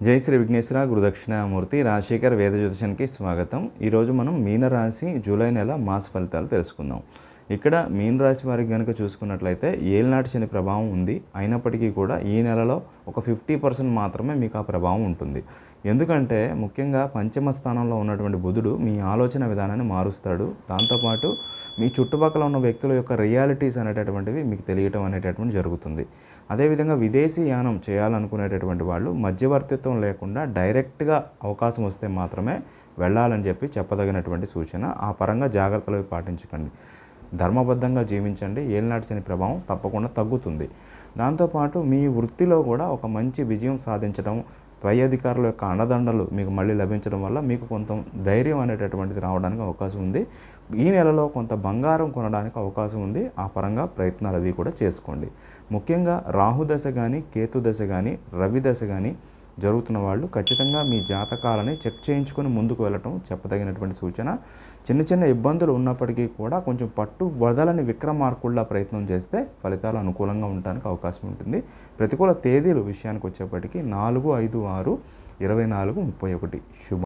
జై శ్రీ విఘ్నేశ్వర గురుదక్షిణామూర్తి రాజశేఖర్ వేద జ్యోతిషానికి స్వాగతం. ఈరోజు మనం మీనరాశి జూలై నెల మాస ఫలితాలు తెలుసుకుందాం. ఇక్కడ మీనరాశి వారికి కనుక చూసుకున్నట్లయితే ఏలినాటి శని ప్రభావం ఉంది. అయినప్పటికీ కూడా ఈ నెలలో ఒక 50% మాత్రమే మీకు ఆ ప్రభావం ఉంటుంది. ఎందుకంటే ముఖ్యంగా పంచమ స్థానంలో ఉన్నటువంటి బుధుడు మీ ఆలోచన విధానాన్ని మారుస్తాడు. దాంతోపాటు మీ చుట్టుపక్కల ఉన్న వ్యక్తుల యొక్క రియాలిటీస్ అనేటటువంటివి మీకు తెలియటం అనేటటువంటి జరుగుతుంది. అదేవిధంగా విదేశీ యానం చేయాలనుకునేటటువంటి వాళ్ళు మధ్యవర్తిత్వం లేకుండా డైరెక్ట్గా అవకాశం వస్తే మాత్రమే వెళ్ళాలని చెప్పదగినటువంటి సూచన. ఆ పరంగా జాగ్రత్తలు పాటించకండి. ధర్మబద్ధంగా జీవించండి. ఏలినాటి శని ప్రభావం తప్పకుండా తగ్గుతుంది. దాంతోపాటు మీ వృత్తిలో కూడా ఒక మంచి విజయం సాధించడం, పై అధికారుల యొక్క అండదండలు మీకు మళ్ళీ లభించడం వల్ల మీకు కొంత ధైర్యం అనేటటువంటిది రావడానికి అవకాశం ఉంది. ఈ నెలలో కొంత బంగారం కొనడానికి అవకాశం ఉంది. ఆ పరంగా ప్రయత్నాలు అవి కూడా చేసుకోండి. ముఖ్యంగా రాహుదశ కానీ, కేతు దశ కానీ, రవి దశ కానీ జరుగుతున్న వాళ్ళు ఖచ్చితంగా మీ జాతకాలని చెక్ చేయించుకొని ముందుకు వెళ్ళటం చెప్పదగినటువంటి సూచన. చిన్న చిన్న ఇబ్బందులు ఉన్నప్పటికీ కూడా కొంచెం పట్టు వదలని విక్రమార్కుల్లా ప్రయత్నం చేస్తే ఫలితాలు అనుకూలంగా ఉండడానికి అవకాశం ఉంటుంది. ప్రతికూల తేదీలు విషయానికి వచ్చేప్పటికీ 4, 5, 6, 24, 31 శుభం.